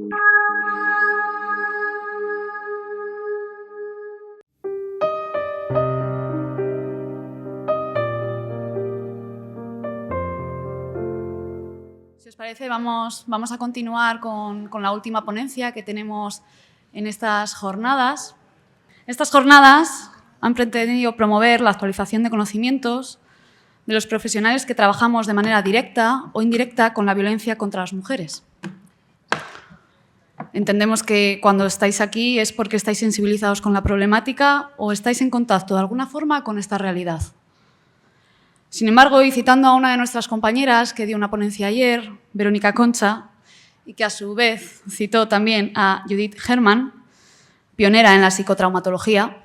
Si os parece, vamos a continuar con la última ponencia que tenemos en estas jornadas. Estas jornadas han pretendido promover la actualización de conocimientos de los profesionales que trabajamos de manera directa o indirecta con la violencia contra las mujeres. Entendemos que cuando estáis aquí es porque estáis sensibilizados con la problemática o estáis en contacto de alguna forma con esta realidad. Sin embargo, y citando a una de nuestras compañeras que dio una ponencia ayer, Verónica Concha, y que a su vez citó también a Judith Herman, pionera en la psicotraumatología,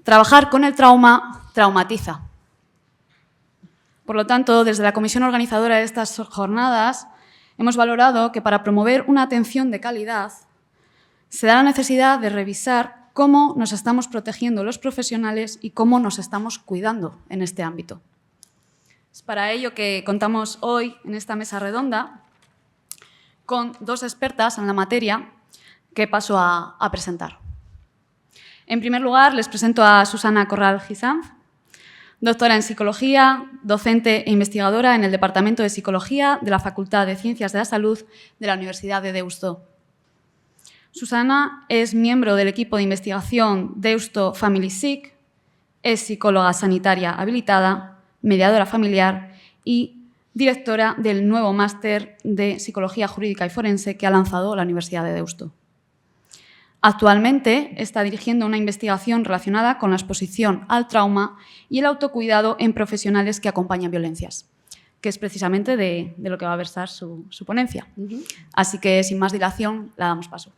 trabajar con el trauma traumatiza. Por lo tanto, desde la comisión organizadora de estas jornadas, hemos valorado que para promover una atención de calidad se da la necesidad de revisar cómo nos estamos protegiendo los profesionales y cómo nos estamos cuidando en este ámbito. Es para ello que contamos hoy en esta mesa redonda con dos expertas en la materia que paso a presentar. En primer lugar, les presento a Susana Corral Gisanz, doctora en Psicología, docente e investigadora en el Departamento de Psicología de la Facultad de Ciencias de la Salud de la Universidad de Deusto. Susana es miembro del equipo de investigación Deusto Family Psych, es psicóloga sanitaria habilitada, mediadora familiar y directora del nuevo máster de Psicología Jurídica y Forense que ha lanzado la Universidad de Deusto. Actualmente está dirigiendo una investigación relacionada con la exposición al trauma y el autocuidado en profesionales que acompañan violencias, que es precisamente de lo que va a versar su ponencia. Así que, sin más dilación, la damos paso.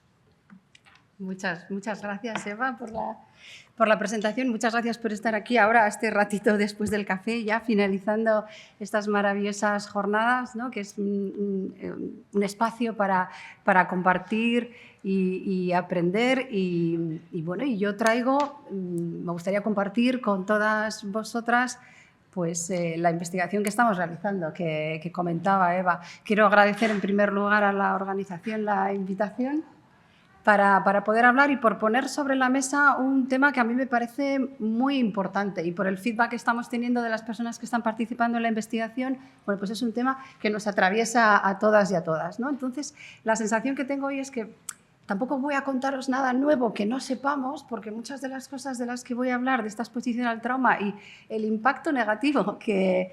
Muchas gracias, Eva, por la presentación. Muchas gracias por estar aquí ahora, este ratito después del café, ya finalizando estas maravillosas jornadas, ¿no? Que es un espacio para compartir y aprender. Y bueno, y yo me gustaría compartir con todas vosotras pues, la investigación que estamos realizando, que comentaba Eva. Quiero agradecer en primer lugar a la organización la invitación para poder hablar y por poner sobre la mesa un tema que a mí me parece muy importante y por el feedback que estamos teniendo de las personas que están participando en la investigación, bueno, pues es un tema que nos atraviesa a todas y a todas, ¿no? Entonces, la sensación que tengo hoy es que tampoco voy a contaros nada nuevo que no sepamos, porque muchas de las cosas de las que voy a hablar, de esta exposición al trauma y el impacto negativo que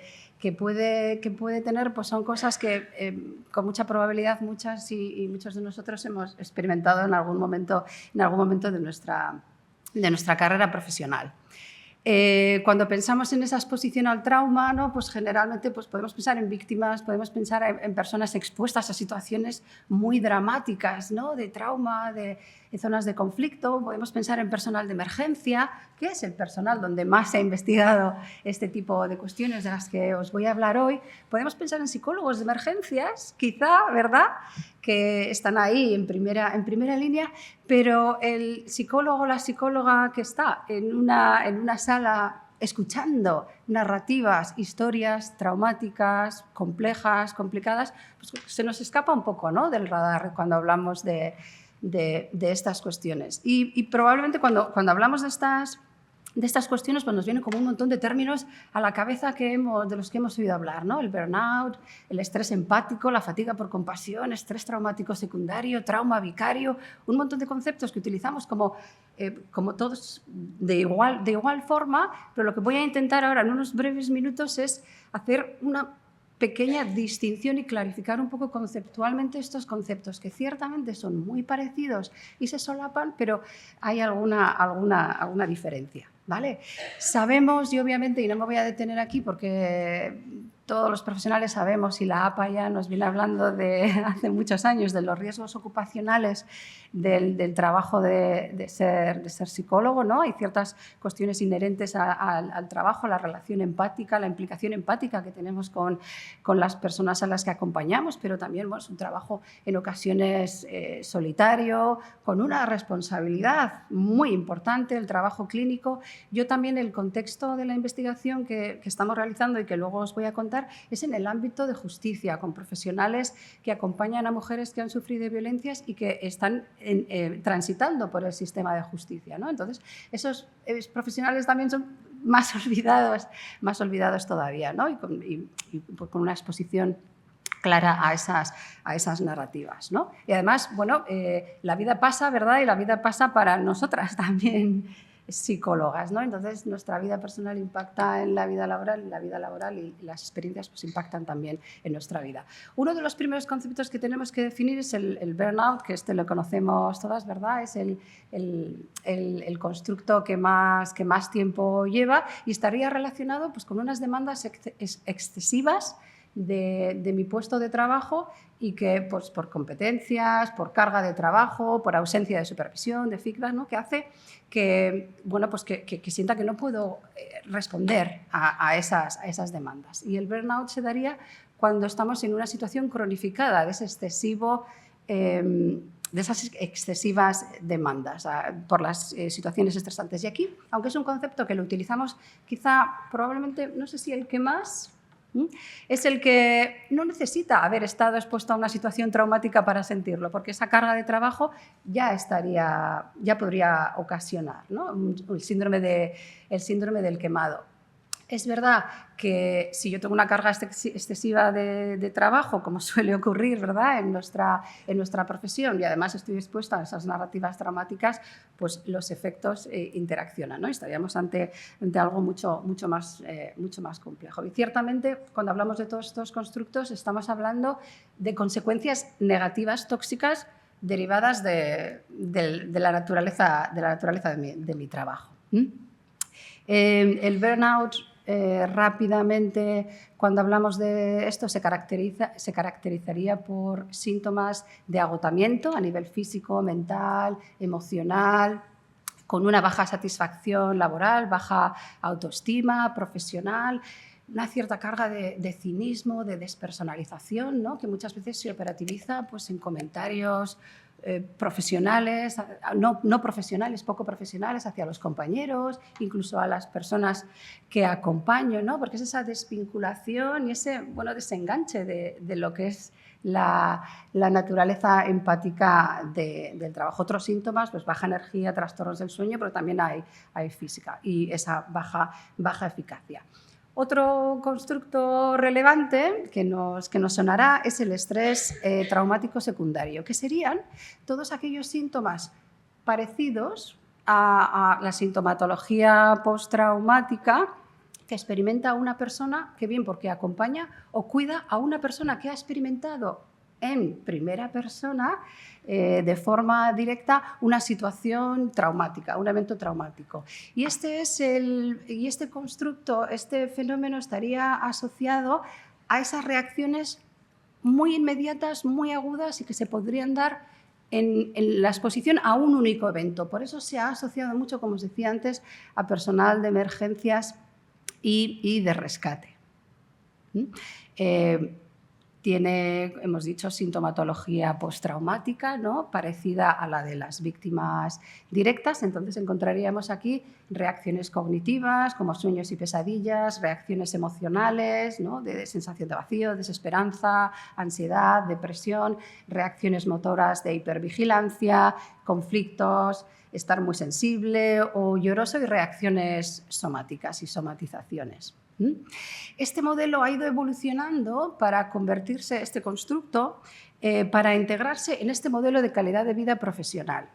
puede tener, pues son cosas que con mucha probabilidad muchas y muchos de nosotros hemos experimentado en algún momento de nuestra carrera profesional. Cuando pensamos en esa exposición al trauma, ¿no? Pues generalmente pues podemos pensar en víctimas, podemos pensar en personas expuestas a situaciones muy dramáticas, ¿no? De trauma, en zonas de conflicto, podemos pensar en personal de emergencia, que es el personal donde más se ha investigado este tipo de cuestiones de las que os voy a hablar hoy. Podemos pensar en psicólogos de emergencias, quizá, ¿verdad?, que están ahí en primera línea, pero el psicólogo o la psicóloga que está en una sala escuchando narrativas, historias traumáticas, complejas, complicadas, pues se nos escapa un poco, ¿no?, del radar cuando hablamos de estas cuestiones. Y probablemente cuando hablamos de estas cuestiones pues nos vienen como un montón de términos a la cabeza de los que hemos oído hablar, ¿no? El burnout, el estrés empático, la fatiga por compasión, estrés traumático secundario, trauma vicario, un montón de conceptos que utilizamos como todos de igual forma, pero lo que voy a intentar ahora en unos breves minutos es hacer una pequeña distinción y clarificar un poco conceptualmente estos conceptos que ciertamente son muy parecidos y se solapan, pero hay alguna diferencia, ¿vale? Sabemos, y obviamente, y no me voy a detener aquí porque todos los profesionales sabemos y la APA ya nos viene hablando de hace muchos años de los riesgos ocupacionales del trabajo de ser psicólogo, ¿no? Hay ciertas cuestiones inherentes al trabajo, la relación empática, la implicación empática que tenemos con las personas a las que acompañamos, pero también es un trabajo en ocasiones solitario, con una responsabilidad muy importante, el trabajo clínico. Yo también el contexto de la investigación que estamos realizando y que luego os voy a contar tratar es en el ámbito de justicia, con profesionales que acompañan a mujeres que han sufrido violencias y que están transitando por el sistema de justicia, ¿no? Entonces, esos profesionales también son más olvidados todavía, ¿no? Y con una exposición clara a esas narrativas, ¿no? Y además, bueno, la vida pasa, ¿verdad? Y la vida pasa para nosotras también, psicólogas, ¿no? Entonces, nuestra vida personal impacta en la vida laboral y las experiencias pues, impactan también en nuestra vida. Uno de los primeros conceptos que tenemos que definir es el burnout, que lo conocemos todas, ¿verdad? Es el constructo que más tiempo lleva y estaría relacionado pues, con unas demandas excesivas de mi puesto de trabajo y que pues, por competencias, por carga de trabajo, por ausencia de supervisión, de feedback, ¿no? Que hace que, bueno, pues que sienta que no puedo responder a esas demandas. Y el burnout se daría cuando estamos en una situación cronificada de esas excesivas demandas por las situaciones estresantes. Y aquí, aunque es un concepto que lo utilizamos quizá probablemente, no sé si el que más, es el que no necesita haber estado expuesto a una situación traumática para sentirlo, porque esa carga de trabajo ya podría ocasionar, ¿no? el síndrome del quemado. Es verdad que si yo tengo una carga excesiva de trabajo, como suele ocurrir, ¿verdad? en nuestra profesión, y además estoy expuesta a esas narrativas traumáticas, pues los efectos interaccionan, ¿no? Estaríamos ante algo mucho más complejo. Y ciertamente, cuando hablamos de todos estos constructos, estamos hablando de consecuencias negativas, tóxicas, derivadas de la naturaleza de mi trabajo. El burnout, rápidamente, cuando hablamos de esto, se caracterizaría por síntomas de agotamiento a nivel físico, mental, emocional, con una baja satisfacción laboral, baja autoestima profesional, una cierta carga de cinismo, de despersonalización, ¿no? Que muchas veces se operativiza pues, en comentarios profesionales, no profesionales, poco profesionales hacia los compañeros, incluso a las personas que acompaño, ¿no? Porque es esa desvinculación y ese desenganche de lo que es la naturaleza empática del trabajo. Otros síntomas, pues baja energía, trastornos del sueño, pero también hay física y esa baja eficacia. Otro constructo relevante que nos sonará es el estrés traumático secundario, que serían todos aquellos síntomas parecidos a la sintomatología postraumática que experimenta una persona que bien porque acompaña o cuida a una persona que ha experimentado en primera persona, de forma directa, una situación traumática, un evento traumático. Y este constructo, este fenómeno estaría asociado a esas reacciones muy inmediatas, muy agudas y que se podrían dar en la exposición a un único evento. Por eso se ha asociado mucho, como os decía antes, a personal de emergencias y de rescate. Tiene, hemos dicho, sintomatología postraumática, ¿no? Parecida a la de las víctimas directas. Entonces encontraríamos aquí reacciones cognitivas como sueños y pesadillas, reacciones emocionales, ¿no? De sensación de vacío, desesperanza, ansiedad, depresión, reacciones motoras de hipervigilancia, conflictos, estar muy sensible o lloroso y reacciones somáticas y somatizaciones. Este modelo ha ido evolucionando para convertirse, este constructo, para integrarse en este modelo de calidad de vida profesional.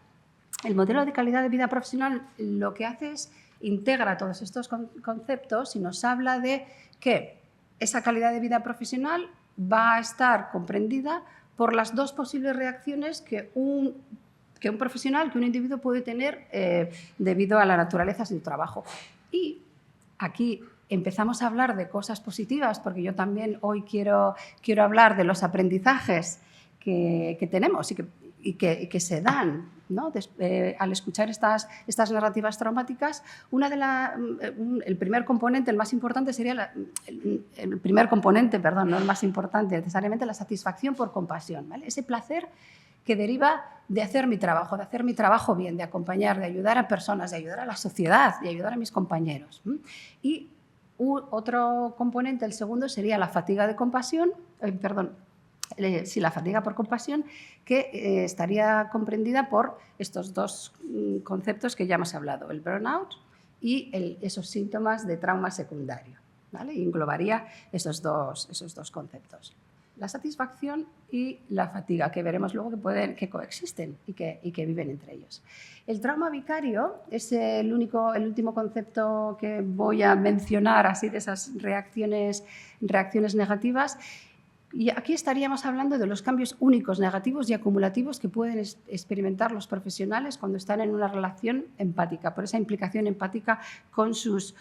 El modelo de calidad de vida profesional lo que hace es integra todos estos conceptos y nos habla de que esa calidad de vida profesional va a estar comprendida por las dos posibles reacciones que un profesional, que un individuo puede tener debido a la naturaleza de su trabajo. Y aquí empezamos a hablar de cosas positivas, porque yo también hoy quiero hablar de los aprendizajes que tenemos y que se dan, ¿no? Al escuchar estas narrativas traumáticas. El primer componente, el más importante, sería el primer componente, perdón, no el más importante necesariamente, la satisfacción por compasión, ¿vale? Ese placer que deriva de hacer mi trabajo bien, de acompañar, de ayudar a personas, de ayudar a la sociedad, de ayudar a mis compañeros. Y Otro componente, el segundo, sería la fatiga de compasión, la fatiga por compasión, que estaría comprendida por estos dos conceptos que ya hemos hablado, el burnout y esos síntomas de trauma secundario, ¿vale? Y englobaría esos dos conceptos. La satisfacción y la fatiga, que veremos luego que coexisten y que viven entre ellos. El trauma vicario es el último concepto que voy a mencionar, así de esas reacciones negativas. Y aquí estaríamos hablando de los cambios únicos, negativos y acumulativos que pueden experimentar los profesionales cuando están en una relación empática, por esa implicación empática con sus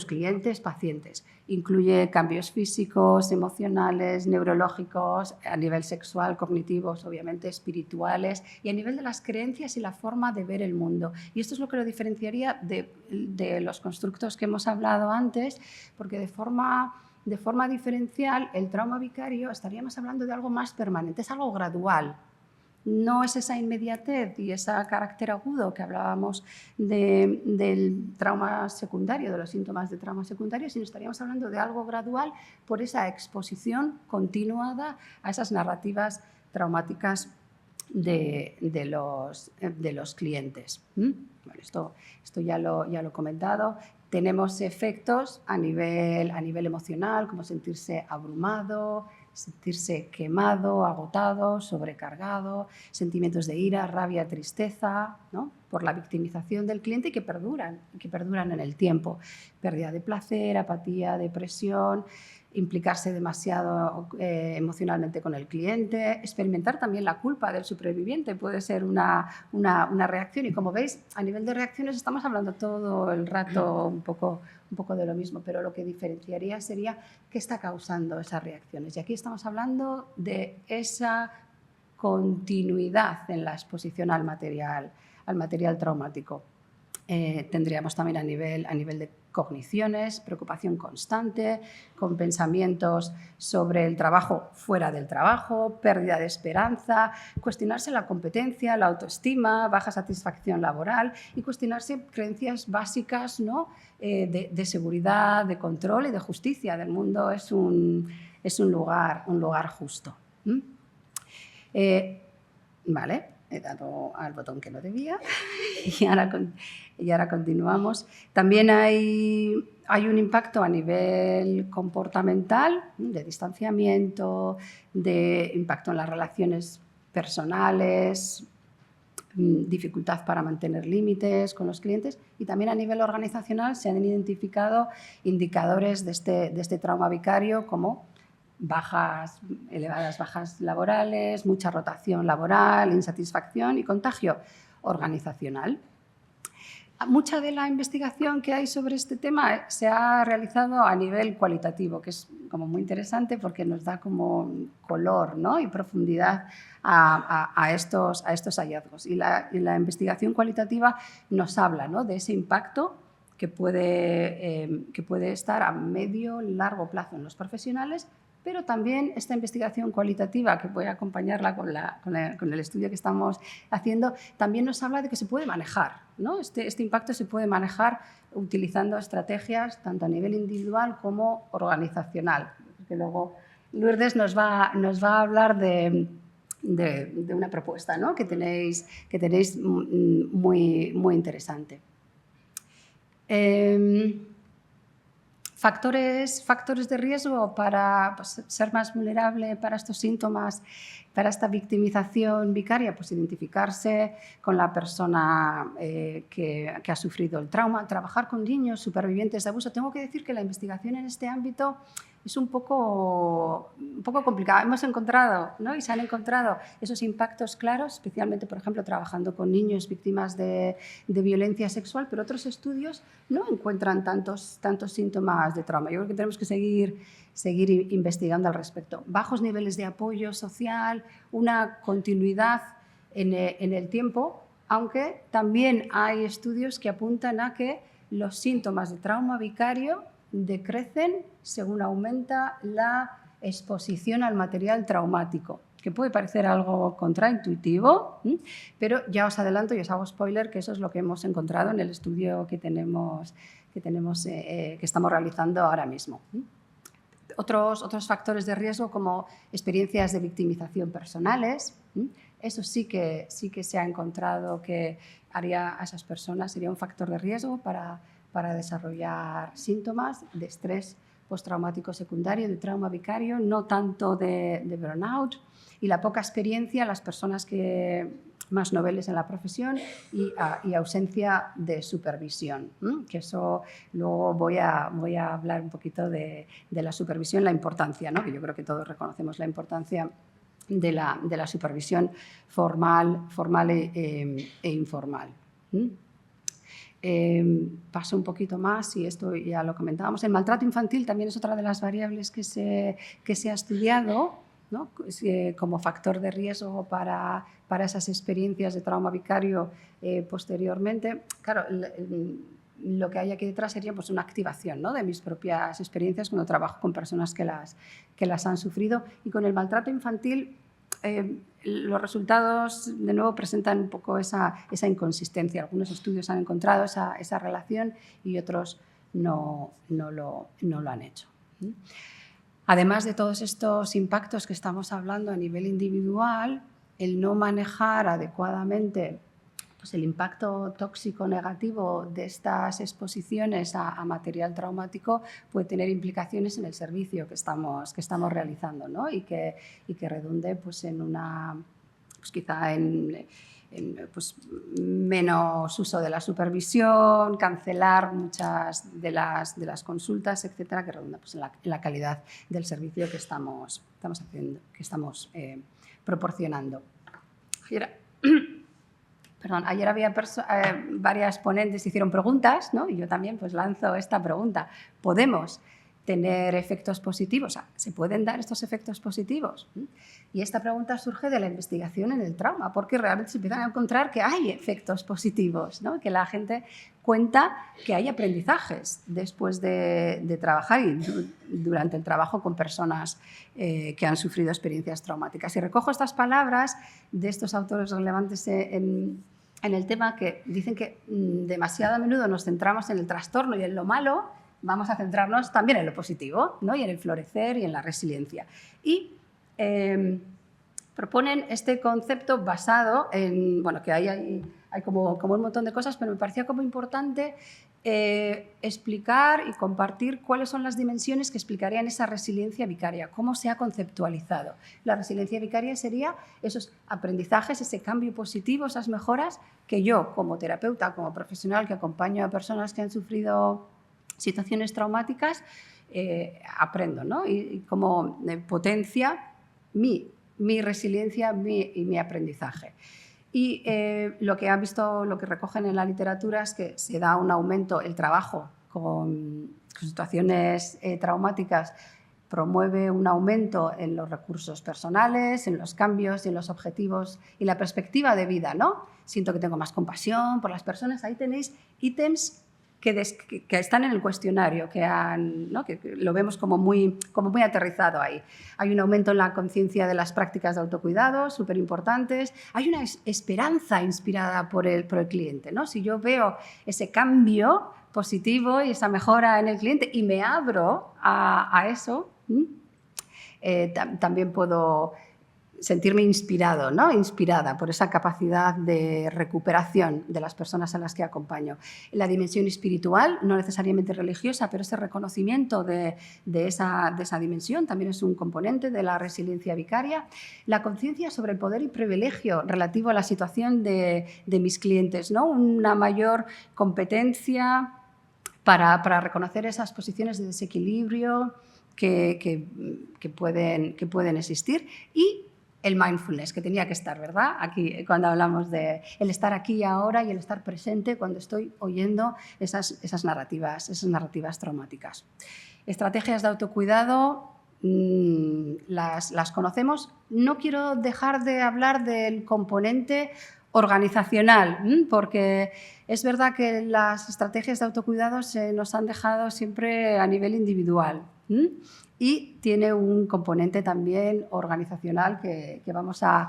clientes, pacientes. Incluye cambios físicos, emocionales, neurológicos, a nivel sexual, cognitivos, obviamente espirituales, y a nivel de las creencias y la forma de ver el mundo. Y esto es lo que lo diferenciaría de los constructos que hemos hablado antes, porque de forma diferencial, el trauma vicario estaríamos hablando de algo más permanente, es algo gradual. No es esa inmediatez y ese carácter agudo que hablábamos del trauma secundario, de los síntomas de trauma secundario, sino estaríamos hablando de algo gradual por esa exposición continuada a esas narrativas traumáticas de los clientes. Bueno, esto ya lo he comentado. Tenemos efectos a nivel emocional, como sentirse abrumado, sentirse quemado, agotado, sobrecargado, sentimientos de ira, rabia, tristeza, ¿no? Por la victimización del cliente y que perduran en el tiempo. Pérdida de placer, apatía, depresión, implicarse demasiado emocionalmente con el cliente, experimentar también la culpa del superviviente puede ser una reacción. Y como veis, a nivel de reacciones estamos hablando todo el rato un poco de lo mismo, pero lo que diferenciaría sería qué está causando esas reacciones. Y aquí estamos hablando de esa continuidad en la exposición al material traumático. Tendríamos también a nivel de cogniciones, preocupación constante, con pensamientos sobre el trabajo fuera del trabajo, pérdida de esperanza, cuestionarse la competencia, la autoestima, baja satisfacción laboral y cuestionarse creencias básicas, ¿no? de seguridad, de control y de justicia del mundo. Es un lugar justo. Vale. He dado al botón que no debía y ahora continuamos. También hay un impacto a nivel comportamental, de distanciamiento, de impacto en las relaciones personales, dificultad para mantener límites con los clientes, y también a nivel organizacional se han identificado indicadores de este trauma vicario como elevadas bajas laborales, mucha rotación laboral, insatisfacción y contagio organizacional. Mucha de la investigación que hay sobre este tema se ha realizado a nivel cualitativo, que es como muy interesante porque nos da como color, ¿no? y profundidad a estos hallazgos. Y la investigación cualitativa nos habla, ¿no? de ese impacto que puede estar a medio, largo plazo en los profesionales, pero también esta investigación cualitativa, que voy a acompañarla con el estudio que estamos haciendo, también nos habla de que se puede manejar, ¿no? Este impacto se puede manejar utilizando estrategias tanto a nivel individual como organizacional. Porque luego Lourdes nos va a hablar de una propuesta, ¿no? que tenéis muy interesante. Factores de riesgo para ser más vulnerable para estos síntomas, para esta victimización vicaria, pues identificarse con la persona que ha sufrido el trauma, trabajar con niños supervivientes de abuso. Tengo que decir que la investigación en este ámbito es un poco complicada. Hemos encontrado, ¿no? y se han encontrado esos impactos claros, especialmente, por ejemplo, trabajando con niños víctimas de violencia sexual, pero otros estudios no encuentran tantos síntomas de trauma. Yo creo que tenemos que seguir investigando al respecto. Bajos niveles de apoyo social, una continuidad en el tiempo, aunque también hay estudios que apuntan a que los síntomas de trauma vicario decrecen según aumenta la exposición al material traumático, que puede parecer algo contraintuitivo, pero ya os adelanto y os hago spoiler que eso es lo que hemos encontrado en el estudio que tenemos tenemos, que estamos realizando ahora mismo. Otros factores de riesgo como experiencias de victimización personales, eso sí que se ha encontrado que haría a esas personas, sería un factor de riesgo para desarrollar síntomas de estrés postraumático secundario, de trauma vicario, no tanto de burnout, y la poca experiencia, las personas más noveles en la profesión y ausencia de supervisión, que eso luego voy a hablar un poquito de la supervisión, la importancia, ¿no? Que yo creo que todos reconocemos la importancia de la supervisión formal e informal. Paso un poquito más, y esto ya lo comentábamos. El maltrato infantil también es otra de las variables que se ha estudiado, ¿no? Como factor de riesgo para esas experiencias de trauma vicario posteriormente. Claro, lo que hay aquí detrás sería pues, una activación, ¿no? De mis propias experiencias cuando trabajo con personas que las han sufrido. Y con el maltrato infantil, los resultados de nuevo presentan un poco esa inconsistencia. Algunos estudios han encontrado esa relación y otros no lo han hecho. Además de todos estos impactos que estamos hablando a nivel individual, el no manejar adecuadamente pues, el impacto tóxico negativo de estas exposiciones a material traumático puede tener implicaciones en el servicio que estamos realizando, ¿no? y que redunde pues, en una, pues, quizá en pues, menos uso de la supervisión, cancelar muchas de las consultas, etcétera, que redunda pues, en la calidad del servicio que estamos proporcionando. Ayer había varias ponentes que hicieron preguntas, ¿no? Y yo también pues, lanzo esta pregunta. ¿Podemos tener efectos positivos? ¿Se pueden dar estos efectos positivos? Y esta pregunta surge de la investigación en el trauma, porque realmente se empiezan a encontrar que hay efectos positivos, ¿no? Que la gente cuenta que hay aprendizajes después de trabajar y durante el trabajo con personas que han sufrido experiencias traumáticas. Y recojo estas palabras de estos autores relevantes en el tema, que dicen que demasiado a menudo nos centramos en el trastorno y en lo malo. Vamos a centrarnos también en lo positivo, ¿no? Y en el florecer y en la resiliencia. Y proponen este concepto basado en, bueno, que hay como un montón de cosas, pero me parecía como importante explicar y compartir cuáles son las dimensiones que explicarían esa resiliencia vicaria, cómo se ha conceptualizado. La resiliencia vicaria sería esos aprendizajes, ese cambio positivo, esas mejoras que yo, como terapeuta, como profesional que acompaño a personas que han sufrido situaciones traumáticas, aprendo, ¿no? Y cómo potencia mi resiliencia y mi aprendizaje. Y lo que recogen en la literatura es que se da un aumento, el trabajo con situaciones traumáticas promueve un aumento en los recursos personales, en los cambios y en los objetivos y la perspectiva de vida, ¿no? Siento que tengo más compasión por las personas. Ahí tenéis ítems que están en el cuestionario, ¿no? que lo vemos como muy aterrizado ahí. Hay un aumento en la conciencia de las prácticas de autocuidado, súper importantes. Hay una esperanza inspirada por el cliente, ¿no? Si yo veo ese cambio positivo y esa mejora en el cliente y me abro a eso, también puedo sentirme inspirado, ¿no? Inspirada por esa capacidad de recuperación de las personas a las que acompaño. La dimensión espiritual, no necesariamente religiosa, pero ese reconocimiento de esa dimensión también es un componente de la resiliencia vicaria. La conciencia sobre el poder y privilegio relativo a la situación de mis clientes, ¿no? Una mayor competencia para reconocer esas posiciones de desequilibrio que pueden existir. Y el mindfulness, que tenía que estar, ¿verdad? Aquí, cuando hablamos de el estar aquí y ahora y el estar presente cuando estoy oyendo esas narrativas traumáticas. Estrategias de autocuidado, las conocemos. No quiero dejar de hablar del componente organizacional, porque es verdad que las estrategias de autocuidado se nos han dejado siempre a nivel individual. Y tiene un componente también organizacional que vamos a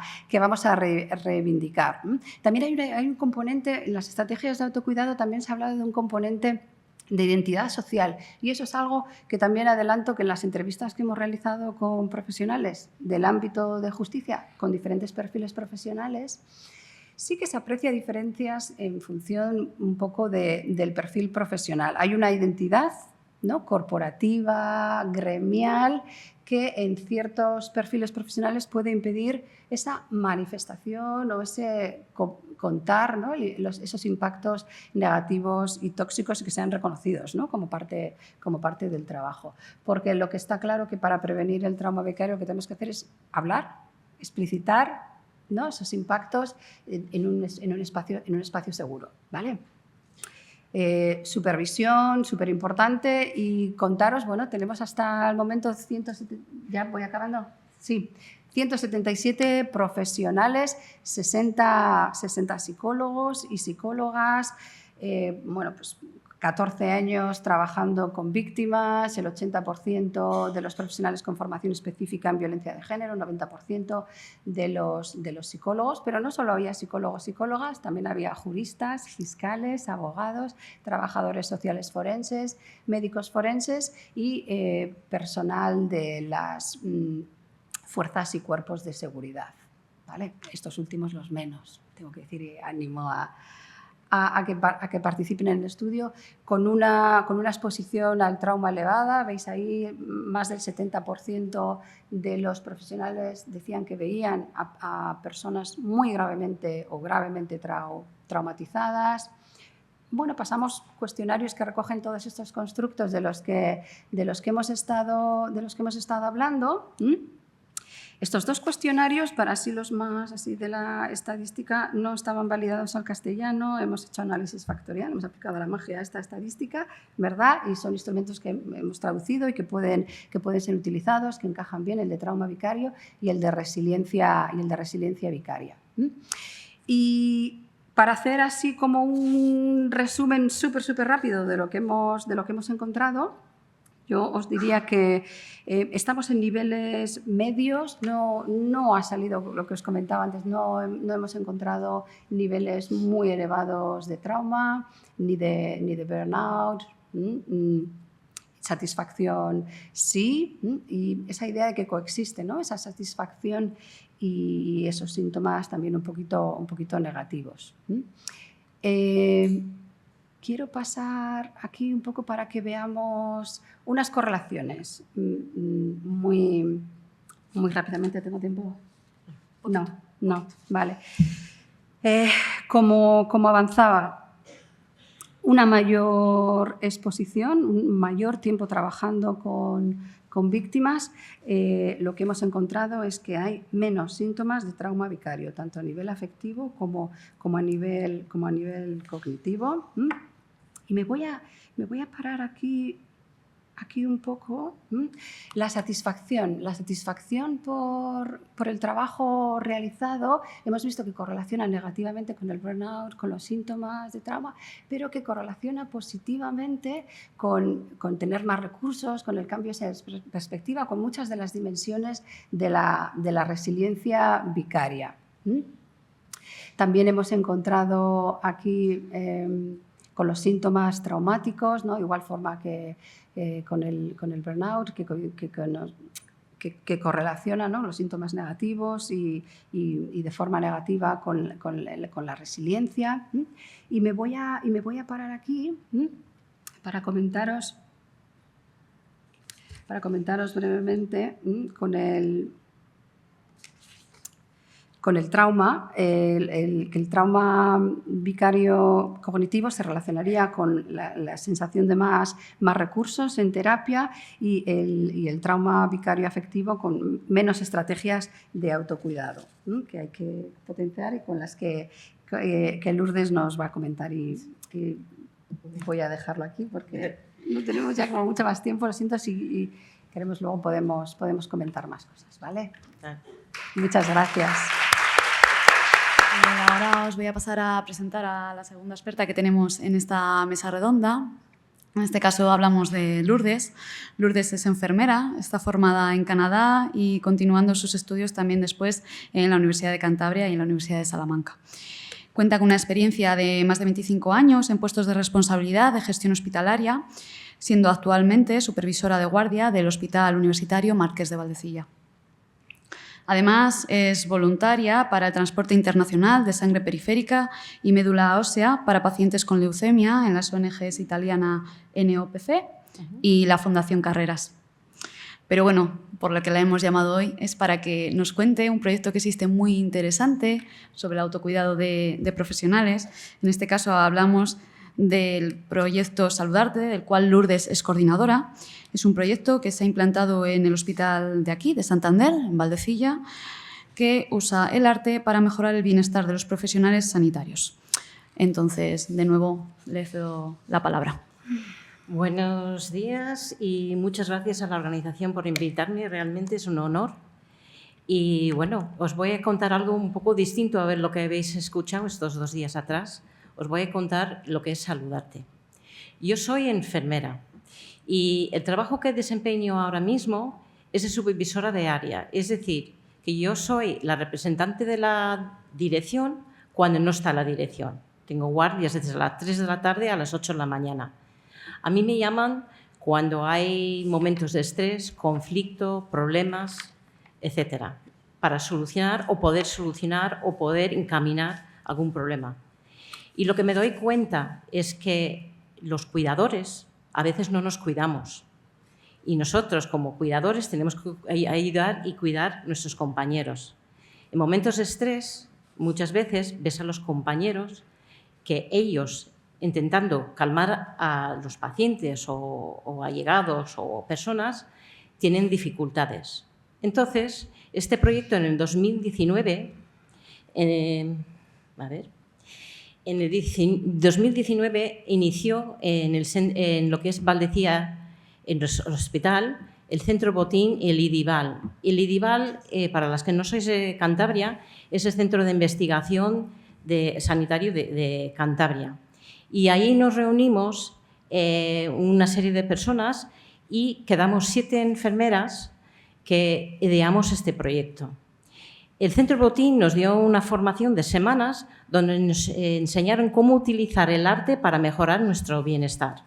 reivindicar. También hay un componente, en las estrategias de autocuidado también se ha hablado de un componente de identidad social. Y eso es algo que también adelanto que en las entrevistas que hemos realizado con profesionales del ámbito de justicia, con diferentes perfiles profesionales, sí que se aprecia diferencias en función un poco del perfil profesional. Hay una identidad, ¿no?, corporativa, gremial, que en ciertos perfiles profesionales puede impedir esa manifestación o ese contar, ¿no?, esos impactos negativos y tóxicos que sean reconocidos, ¿no?, como parte del trabajo. Porque lo que está claro que para prevenir el trauma vicario lo que tenemos que hacer es hablar, explicitar, ¿no?, esos impactos en un espacio seguro, ¿vale? Supervisión, súper importante, y contaros, bueno, tenemos hasta el momento 177 profesionales, 60 psicólogos y psicólogas, bueno, pues 14 años trabajando con víctimas, el 80% de los profesionales con formación específica en violencia de género, el 90% de los psicólogos, pero no solo había psicólogos, psicólogas, también había juristas, fiscales, abogados, trabajadores sociales forenses, médicos forenses y personal de las fuerzas y cuerpos de seguridad, ¿vale? Estos últimos los menos, tengo que decir, y animo a que participen en el estudio con una exposición al trauma elevada. Veis ahí, más del 70% de los profesionales decían que veían a personas muy gravemente o gravemente traumatizadas. Bueno, pasamos cuestionarios que recogen todos estos constructos de los que hemos estado hablando. Estos dos cuestionarios, para así los más así de la estadística, no estaban validados al castellano. Hemos hecho análisis factorial, hemos aplicado la magia a esta estadística, ¿verdad? Y son instrumentos que hemos traducido y que pueden ser utilizados, que encajan bien, el de trauma vicario y el de resiliencia vicaria. Y para hacer así como un resumen súper rápido de lo que hemos encontrado, yo os diría que estamos en niveles medios, no ha salido lo que os comentaba antes, no hemos encontrado niveles muy elevados de trauma, ni de burnout. Satisfacción sí, y esa idea de que coexiste, ¿no?, esa satisfacción y esos síntomas también un poquito negativos. Quiero pasar aquí un poco para que veamos unas correlaciones muy rápidamente. ¿Tengo tiempo? No, vale. Como avanzaba, una mayor exposición, un mayor tiempo trabajando con víctimas, lo que hemos encontrado es que hay menos síntomas de trauma vicario, tanto a nivel afectivo como a nivel cognitivo. Y me voy a parar aquí un poco. La satisfacción por el trabajo realizado, hemos visto que correlaciona negativamente con el burnout, con los síntomas de trauma, pero que correlaciona positivamente con tener más recursos, con el cambio de perspectiva, con muchas de las dimensiones de la resiliencia vicaria. También hemos encontrado aquí con los síntomas traumáticos, ¿no?, igual forma que con el burnout, que correlaciona, ¿no?, los síntomas negativos y de forma negativa con la resiliencia. Y me voy a parar aquí para comentaros brevemente con el trauma, que el trauma vicario cognitivo se relacionaría con la sensación de más recursos en terapia y el trauma vicario afectivo con menos estrategias de autocuidado, que hay que potenciar y con las que Lourdes nos va a comentar. Y voy a dejarlo aquí porque no tenemos ya como mucho más tiempo, lo siento, si queremos luego podemos comentar más cosas, ¿vale? Muchas gracias. Ahora os voy a pasar a presentar a la segunda experta que tenemos en esta mesa redonda. En este caso hablamos de Lourdes. Lourdes es enfermera, está formada en Canadá y continuando sus estudios también después en la Universidad de Cantabria y en la Universidad de Salamanca. Cuenta con una experiencia de más de 25 años en puestos de responsabilidad de gestión hospitalaria, siendo actualmente supervisora de guardia del Hospital Universitario Marqués de Valdecilla. Además, es voluntaria para el transporte internacional de sangre periférica y médula ósea para pacientes con leucemia en las ONGs italiana NOPC y la Fundación Carreras. Pero bueno, por lo que la hemos llamado hoy es para que nos cuente un proyecto que existe muy interesante sobre el autocuidado de profesionales. En este caso hablamos del proyecto Saludarte, del cual Lourdes es coordinadora. Es un proyecto que se ha implantado en el hospital de aquí, de Santander, en Valdecilla, que usa el arte para mejorar el bienestar de los profesionales sanitarios. Entonces, de nuevo, le cedo la palabra. Buenos días y muchas gracias a la organización por invitarme. Realmente es un honor. Y bueno, os voy a contar algo un poco distinto a ver lo que habéis escuchado estos 2 días atrás. Os voy a contar lo que es Saludarte. Yo soy enfermera y el trabajo que desempeño ahora mismo es de supervisora de área. Es decir, que yo soy la representante de la dirección cuando no está la dirección. Tengo guardias desde las 3 de la tarde a las 8 de la mañana. A mí me llaman cuando hay momentos de estrés, conflicto, problemas, etcétera, para solucionar o poder encaminar algún problema. Y lo que me doy cuenta es que los cuidadores a veces no nos cuidamos. Y nosotros, como cuidadores, tenemos que ayudar y cuidar a nuestros compañeros. En momentos de estrés, muchas veces ves a los compañeros que ellos, intentando calmar a los pacientes o allegados o personas, tienen dificultades. Entonces, este proyecto en el 2019, en el 2019 inició en lo que es Valdecilla, en el hospital, el Centro Botín y el IDIVAL. El IDIVAL, para las que no sois de Cantabria, es el Centro de Investigación Sanitario de Cantabria. Y ahí nos reunimos una serie de personas y quedamos 7 enfermeras que ideamos este proyecto. El Centro Botín nos dio una formación de semanas donde nos enseñaron cómo utilizar el arte para mejorar nuestro bienestar.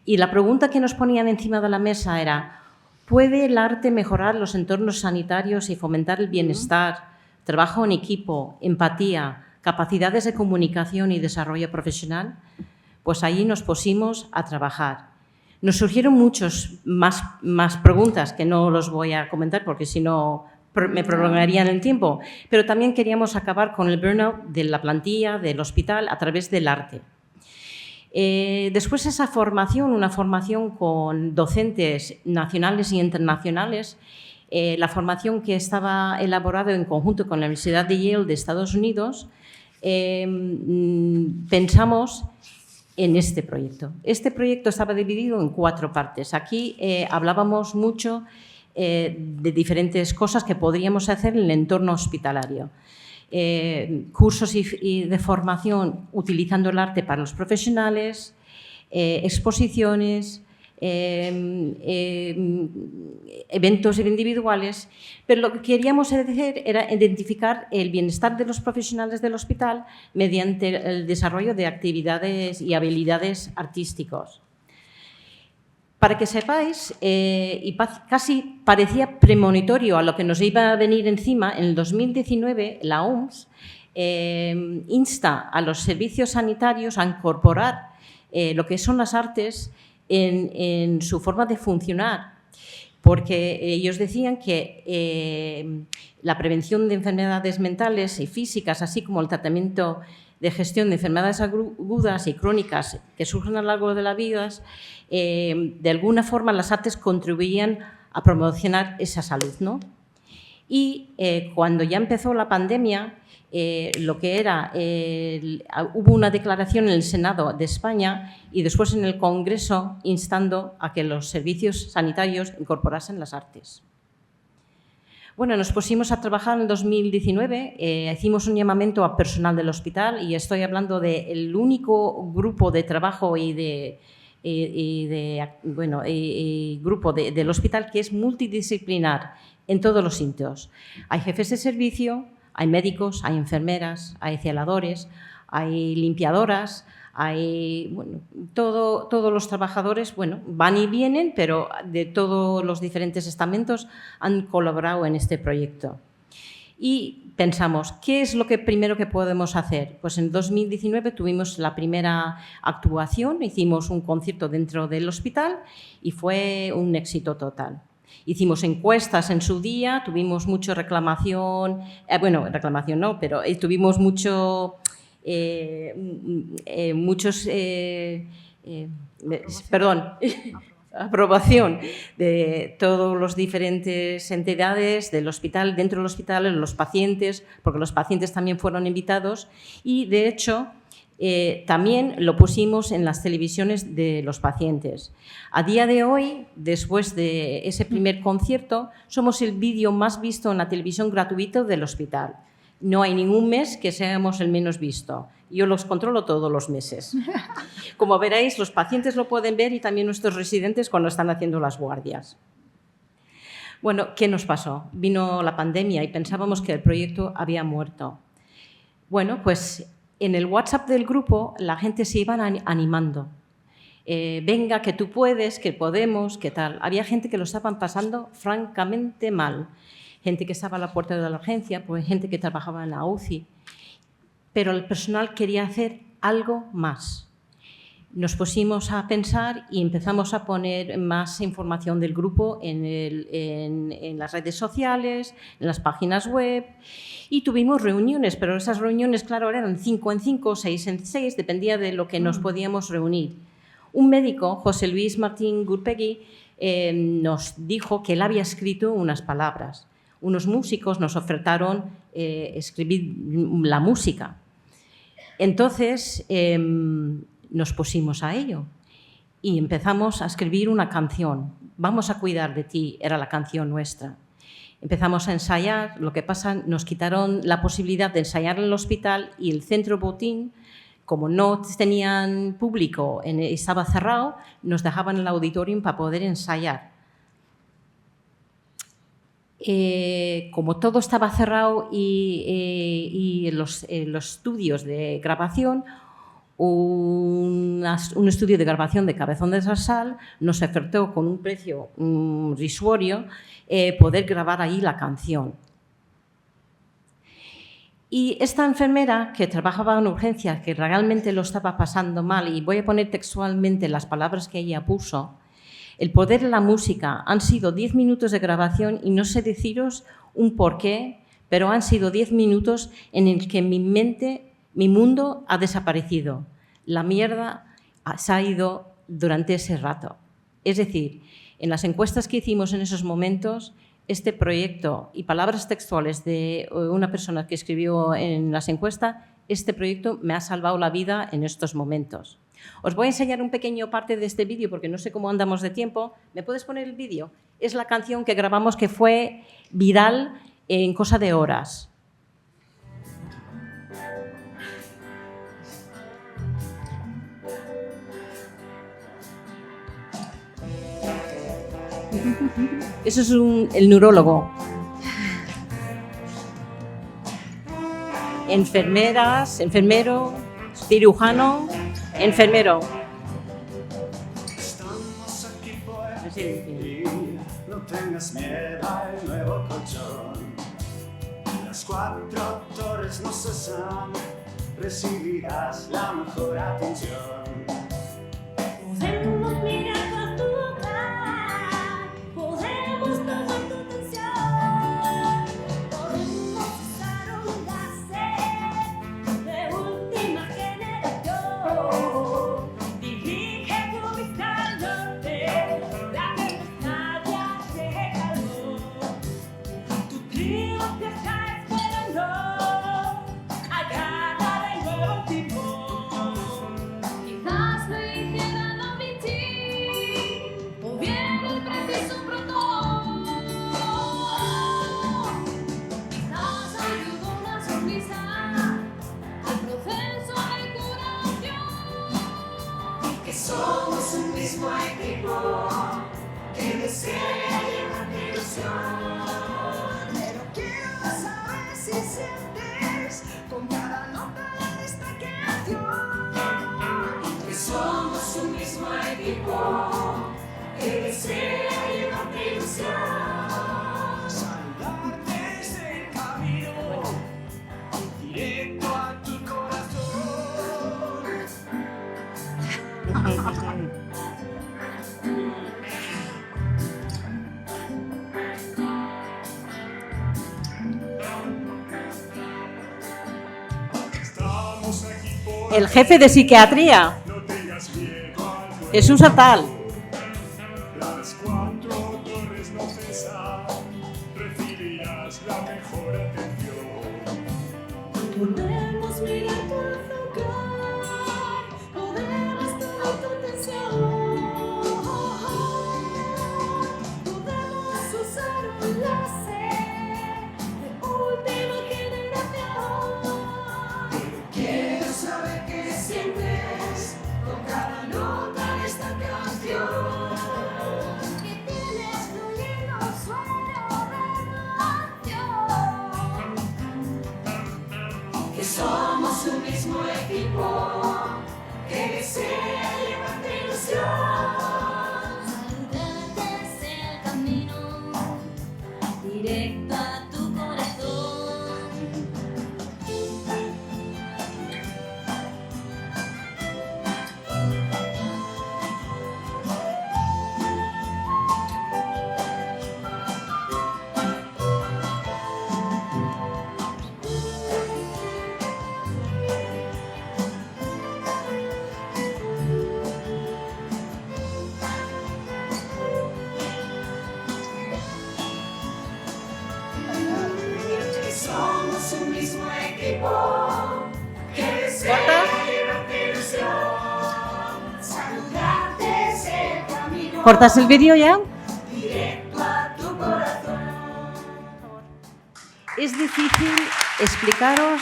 Y la pregunta que nos ponían encima de la mesa era: ¿puede el arte mejorar los entornos sanitarios y fomentar el bienestar, trabajo en equipo, empatía, capacidades de comunicación y desarrollo profesional? Pues allí nos pusimos a trabajar. Nos surgieron muchas más preguntas que no los voy a comentar porque si no me prolongarían el tiempo, pero también queríamos acabar con el burnout de la plantilla del hospital a través del arte. Después esa formación, una formación con docentes nacionales y internacionales, la formación que estaba elaborada en conjunto con la Universidad de Yale de Estados Unidos, pensamos en este proyecto. Este proyecto estaba dividido en 4 partes. Aquí hablábamos mucho de diferentes cosas que podríamos hacer en el entorno hospitalario. Cursos de formación utilizando el arte para los profesionales, exposiciones, eventos individuales, pero lo que queríamos hacer era identificar el bienestar de los profesionales del hospital mediante el desarrollo de actividades y habilidades artísticos. Para que sepáis, y casi parecía premonitorio a lo que nos iba a venir encima, en el 2019 la OMS insta a los servicios sanitarios a incorporar lo que son las artes en su forma de funcionar, porque ellos decían que la prevención de enfermedades mentales y físicas, así como el tratamiento de gestión de enfermedades agudas y crónicas que surgen a lo largo de la vida, de alguna forma las artes contribuían a promocionar esa salud, ¿no? Y cuando ya empezó la pandemia, lo que era, hubo una declaración en el Senado de España y después en el Congreso instando a que los servicios sanitarios incorporasen las artes. Bueno, nos pusimos a trabajar en el 2019, hicimos un llamamiento a personal del hospital y estoy hablando del único grupo de trabajo y grupo del hospital que es multidisciplinar en todos los sitios. Hay jefes de servicio, Hay médicos, hay enfermeras, hay celadores, hay limpiadoras, hay, bueno, todos los trabajadores, bueno, van y vienen, pero de todos los diferentes estamentos han colaborado en este proyecto. Y pensamos, ¿qué es lo primero que podemos hacer? Pues en 2019 tuvimos la primera actuación, hicimos un concierto dentro del hospital y fue un éxito total. Hicimos encuestas en su día, tuvimos mucha reclamación, reclamación no, pero tuvimos muchos aprobación de todas las diferentes entidades del hospital, dentro del hospital, los pacientes, porque los pacientes también fueron invitados y, de hecho, también lo pusimos en las televisiones de los pacientes. A día de hoy, después de ese primer concierto, somos el vídeo más visto en la televisión gratuita del hospital. No hay ningún mes que seamos el menos visto. Yo los controlo todos los meses. Como veréis, los pacientes lo pueden ver y también nuestros residentes cuando están haciendo las guardias. Bueno, ¿qué nos pasó? Vino la pandemia y pensábamos que el proyecto había muerto. Bueno, pues en el WhatsApp del grupo la gente se iba animando. Venga, que tú puedes, que podemos, que tal. Había gente que lo estaban pasando francamente mal. Gente que estaba a la puerta de la urgencia, pues gente que trabajaba en la UCI. Pero el personal quería hacer algo más. Nos pusimos a pensar y empezamos a poner más información del grupo en las redes sociales, en las páginas web, y tuvimos reuniones, pero esas reuniones, claro, eran 5 en 5, 6 en 6, dependía de lo que nos podíamos reunir. Un médico, José Luis Martín Gurpegui, nos dijo que él había escrito unas palabras. Unos músicos nos ofertaron escribir la música. Entonces, nos pusimos a ello y empezamos a escribir una canción. Vamos a cuidar de ti, era la canción nuestra. Empezamos a ensayar, lo que pasa, nos quitaron la posibilidad de ensayar en el hospital y el centro Botín, como no tenían público, estaba cerrado, nos dejaban en el auditorium para poder ensayar. Como todo estaba cerrado y los estudios de grabación, un estudio de grabación de Cabezón de Sarsal nos ofertó con un precio risueño poder grabar ahí la canción. Y esta enfermera que trabajaba en urgencias, que realmente lo estaba pasando mal, y voy a poner textualmente las palabras que ella puso, el poder de la música han sido 10 minutos de grabación y no sé deciros un porqué, pero han sido 10 minutos en el que mi mente, mi mundo ha desaparecido. La mierda se ha ido durante ese rato. Es decir, en las encuestas que hicimos en esos momentos, este proyecto y palabras textuales de una persona que escribió en las encuestas, este proyecto me ha salvado la vida en estos momentos. Os voy a enseñar un pequeño parte de este vídeo porque no sé cómo andamos de tiempo. ¿Me puedes poner el vídeo? Es la canción que grabamos que fue viral en cosa de horas. Eso es el neurólogo. Enfermeras, enfermero, cirujano, enfermero. Estamos aquí por ti, no tengas miedo al nuevo colchón. Las 4 torres no cesan, recibirás la mejor atención. Podemos mirar a tu hogar, podemos tomar tu atención, podemos usar un láser de última generación. Dirige tu vista al norte, la tempestad de calor. Tu trío te está esperando, agarra de nuevo el timón. Quizás lo hicieran omitir, o bien el preciso pronto. Quizás ayudó una sonrisa al proceso de curación. Que somos un mismo equipo que desea llevar ilusión. Pero quiero saber si siempre que somos un mismo equipo, que desea llevarte ilusión. Saludarte es el camino directo a tu corazón. Estamos aquí por El jefe de psiquiatría no tengas miedo al nuevo. es un satal. Las 4 torres no cesar, recibirás la mejor atención. Podemos mirar por lugar, podemos toda tu atención. Podemos usar un láser de última generación. Quiero saber qué sientes con cada nota de esta canción. Que tienes fluyendo un sueño de emoción. Que somos un mismo equipo, que desea llevarte ilusión. Saludarte es el camino directo a tu corazón. Que somos un mismo equipo, que desea llevarte ilusión. Saludarte es el camino ¿Cortas el vídeo ya? directo a tu corazón. Es difícil explicaros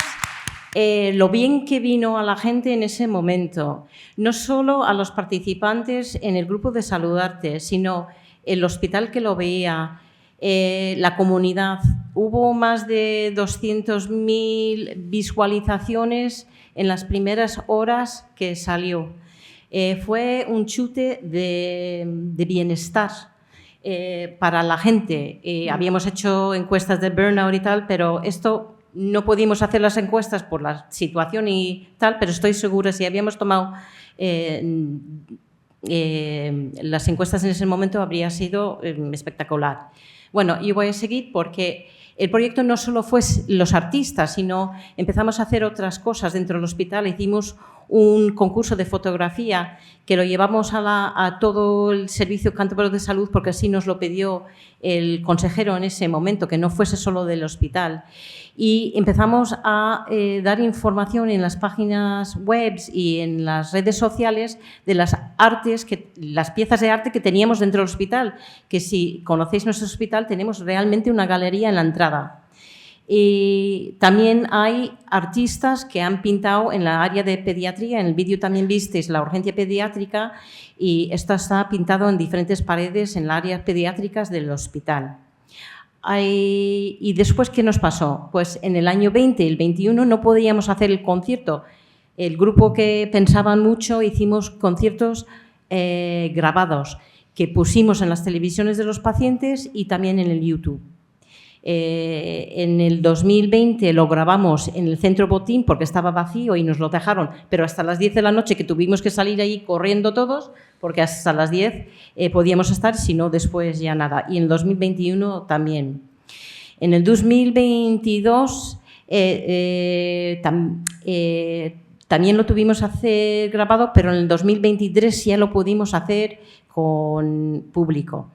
lo bien que vino a la gente en ese momento. No solo a los participantes en el grupo de Saludarte, sino el hospital que lo veía, la comunidad. Hubo más de 200.000 visualizaciones en las primeras horas que salió. Fue un chute de bienestar para la gente. Habíamos hecho encuestas de burnout y tal, pero esto no pudimos hacer las encuestas por la situación y tal, pero estoy segura, si habíamos tomado las encuestas en ese momento, habría sido espectacular. Bueno, yo voy a seguir porque el proyecto no solo fue los artistas, sino empezamos a hacer otras cosas dentro del hospital. Hicimos un concurso de fotografía que lo llevamos a todo el Servicio Cántabro de Salud, porque así nos lo pidió el consejero en ese momento, que no fuese solo del hospital. Y empezamos a dar información en las páginas web y en las redes sociales de las piezas de arte que teníamos dentro del hospital, que si conocéis nuestro hospital tenemos realmente una galería en la entrada. Y también hay artistas que han pintado en la área de pediatría. En el vídeo también visteis la urgencia pediátrica y esto está pintado en diferentes paredes en las áreas pediátricas del hospital. Y después, ¿qué nos pasó? Pues en el año 20 y el 21 no podíamos hacer el concierto. El grupo que pensaban mucho hicimos conciertos grabados que pusimos en las televisiones de los pacientes y también en el YouTube. En el 2020 lo grabamos en el centro Botín porque estaba vacío y nos lo dejaron, pero hasta las 10 de la noche, que tuvimos que salir ahí corriendo todos, porque hasta las 10 podíamos estar, si no después ya nada. Y en el 2021 también. En el 2022 también lo tuvimos hacer grabado, pero en el 2023 ya lo pudimos hacer con público.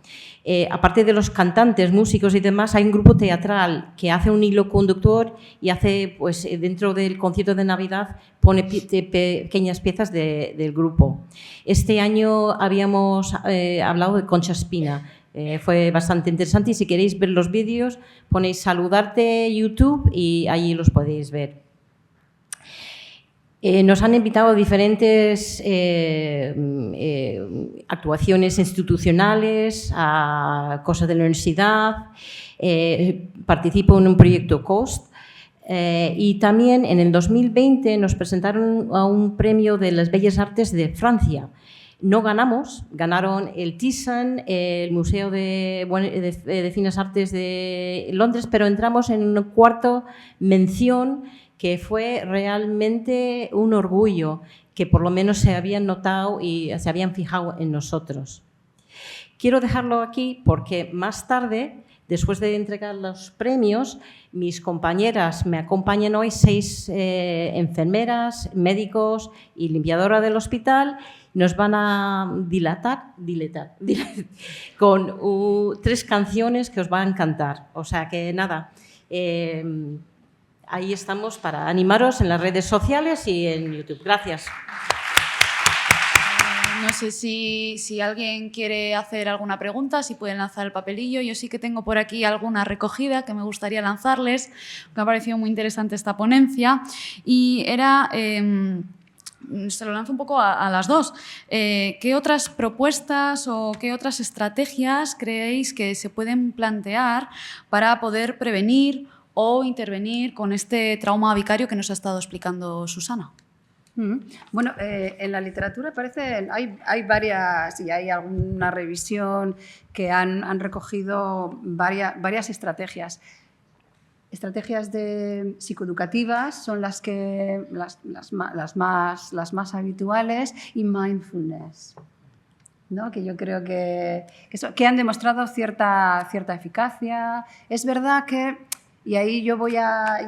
Aparte de los cantantes, músicos y demás, hay un grupo teatral que hace un hilo conductor y hace, pues, dentro del concierto de Navidad, pone pequeñas piezas del grupo. Este año habíamos hablado de Concha Espina. Fue bastante interesante y si queréis ver los vídeos, ponéis Saludarte YouTube y allí los podéis ver. Nos han invitado a diferentes actuaciones institucionales, a cosas de la universidad. Participo en un proyecto COST, Y también en el 2020 nos presentaron a un premio de las Bellas Artes de Francia. No ganamos, ganaron el Thyssen, el Museo de Finas Artes de Londres, pero entramos en una cuarta mención, que fue realmente un orgullo, que por lo menos se habían notado y se habían fijado en nosotros. Quiero dejarlo aquí porque más tarde, después de entregar los premios, mis compañeras me acompañan hoy, 6 enfermeras, médicos y limpiadora del hospital. Nos van a dilatar con 3 canciones que os van a encantar. O sea que nada, ahí estamos para animaros en las redes sociales y en YouTube. Gracias. No sé si alguien quiere hacer alguna pregunta, si pueden lanzar el papelillo. Yo sí que tengo por aquí alguna recogida que me gustaría lanzarles. Me ha parecido muy interesante esta ponencia y era... se lo lanzo un poco a las dos. ¿Qué otras propuestas o qué otras estrategias creéis que se pueden plantear para poder prevenir o intervenir con este trauma vicario que nos ha estado explicando Susana? Bueno, en la literatura hay varias, y hay alguna revisión que han recogido varias estrategias. Estrategias psicoeducativas son las más habituales, y mindfulness, ¿no? Que yo creo que han demostrado cierta eficacia. Es verdad que, y ahí y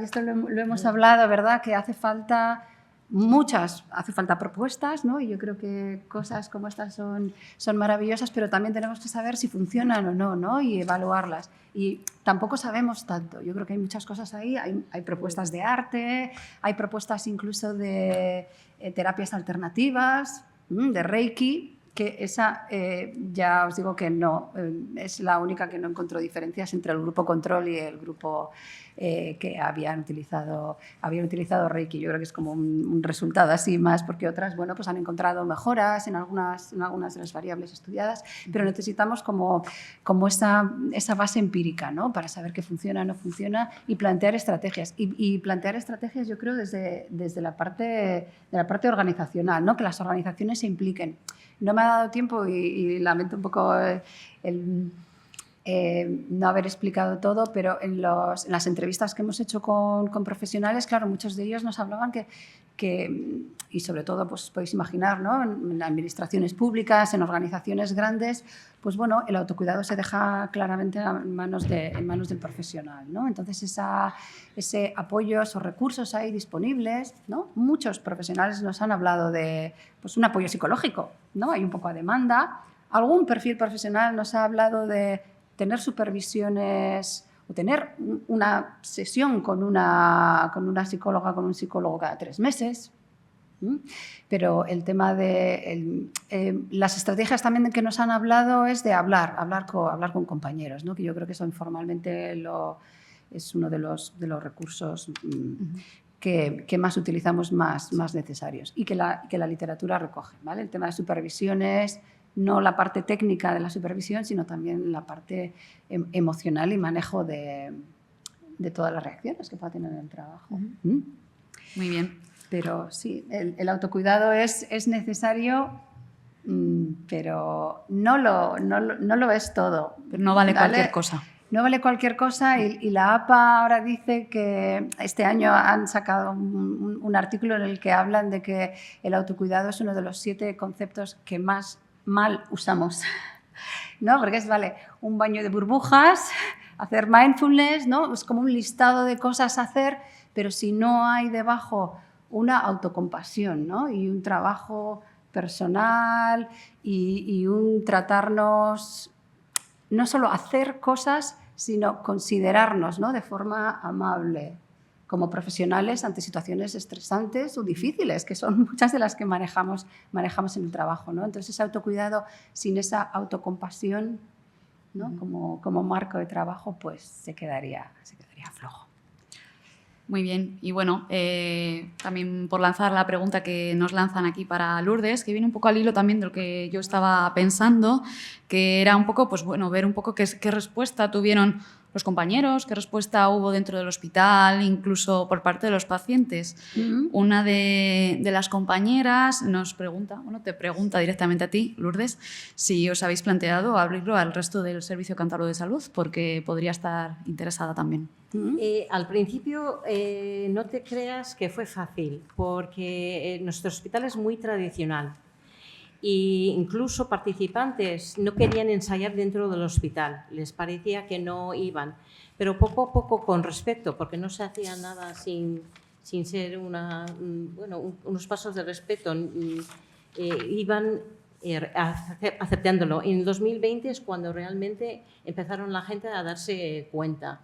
esto lo hemos hablado, ¿verdad? Que hace falta propuestas, ¿no? Y yo creo que cosas como estas son maravillosas, pero también tenemos que saber si funcionan o no, ¿no? Y evaluarlas. Y tampoco sabemos tanto. Yo creo que hay muchas cosas ahí. Hay propuestas de arte, hay propuestas incluso de terapias alternativas, de Reiki, que esa ya os digo que no, es la única que no encontró diferencias entre el grupo control y el grupo que habían utilizado Reiki. Yo creo que es como un resultado así más, porque otras, bueno, pues han encontrado mejoras en algunas de las variables estudiadas, pero necesitamos como esa base empírica, ¿no? Para saber qué funciona, no funciona, y plantear estrategias. Y plantear estrategias, yo creo, desde la parte organizacional, ¿no? Que las organizaciones se impliquen. No me ha dado tiempo y lamento un poco no haber explicado todo, pero en las entrevistas que hemos hecho con profesionales, claro, muchos de ellos nos hablaban que y sobre todo, pues podéis imaginar, ¿no? En administraciones públicas, en organizaciones grandes, pues bueno, el autocuidado se deja claramente en manos del profesional, ¿no? Entonces, ese apoyo, esos recursos ahí disponibles, ¿no? Muchos profesionales nos han hablado de, pues, un apoyo psicológico, ¿no? Hay un poco de demanda. Algún perfil profesional nos ha hablado de tener supervisiones o tener una sesión con una psicóloga, con un psicólogo cada 3 meses. Pero el tema de las estrategias también que nos han hablado es de hablar con compañeros, ¿no? Que yo creo que eso informalmente es uno de los recursos que más utilizamos, más necesarios, y que la literatura recoge, ¿vale? El tema de supervisiones, no la parte técnica de la supervisión, sino también la parte emocional y manejo de todas las reacciones que pueda tener en el trabajo. Muy bien. Pero sí, el autocuidado es necesario, pero no lo es todo. Pero no vale cualquier cosa. No vale cualquier cosa, y la APA ahora dice que este año han sacado un artículo en el que hablan de que el autocuidado es uno de los 7 conceptos que más mal usamos, ¿no? Porque es, vale, un baño de burbujas, hacer mindfulness, ¿no? Es como un listado de cosas a hacer, pero si no hay debajo una autocompasión, ¿no? Y un trabajo personal y un tratarnos, no solo hacer cosas, sino considerarnos, ¿no? De forma amable como profesionales ante situaciones estresantes o difíciles, que son muchas de las que manejamos en el trabajo, ¿no? Entonces, ese autocuidado sin esa autocompasión, ¿no? Como marco de trabajo, pues se quedaría flojo. Muy bien. Y bueno, también por lanzar la pregunta que nos lanzan aquí para Lourdes, que viene un poco al hilo también de lo que yo estaba pensando, que era un poco, pues bueno, ver un poco qué respuesta tuvieron los compañeros, qué respuesta hubo dentro del hospital, incluso por parte de los pacientes. Una de las compañeras nos pregunta, te pregunta directamente a ti, Lourdes, si os habéis planteado abrirlo al resto del Servicio Cántabro de Salud, porque podría estar interesada también. Al principio no te creas que fue fácil, porque nuestro hospital es muy tradicional e incluso participantes no querían ensayar dentro del hospital, les parecía que no iban, pero poco a poco, con respeto, porque no se hacía nada sin ser unos pasos de respeto, iban aceptándolo. En 2020 es cuando realmente empezaron la gente a darse cuenta.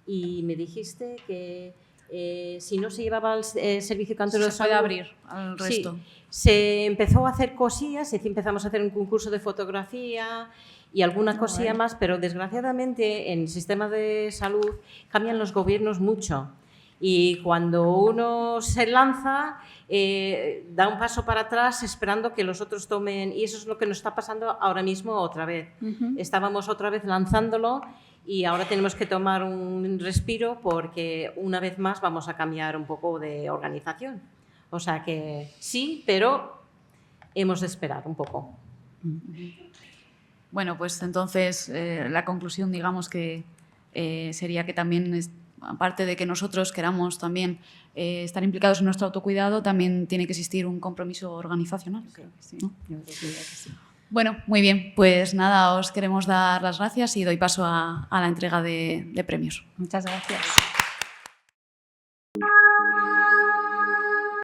Y me dijiste que si no se llevaba al Servicio Cántabro de Salud... Se puede abrir al resto. Sí, se empezó a hacer cosillas, empezamos a hacer un concurso de fotografía y alguna cosilla más, pero desgraciadamente en el sistema de salud cambian los gobiernos mucho. Y cuando uno se lanza, da un paso para atrás esperando que los otros tomen... Y eso es lo que nos está pasando ahora mismo otra vez. Estábamos otra vez lanzándolo y ahora tenemos que tomar un respiro porque una vez más vamos a cambiar un poco de organización. O sea que sí, pero hemos de esperar un poco. Bueno, pues entonces la conclusión, digamos que sería que también, aparte de que nosotros queramos también estar implicados en nuestro autocuidado, también tiene que existir un compromiso organizacional. Creo que sí. ¿No? Yo creo que sí. Bueno, muy bien, pues nada, os queremos dar las gracias y doy paso a la entrega de premios. Muchas gracias.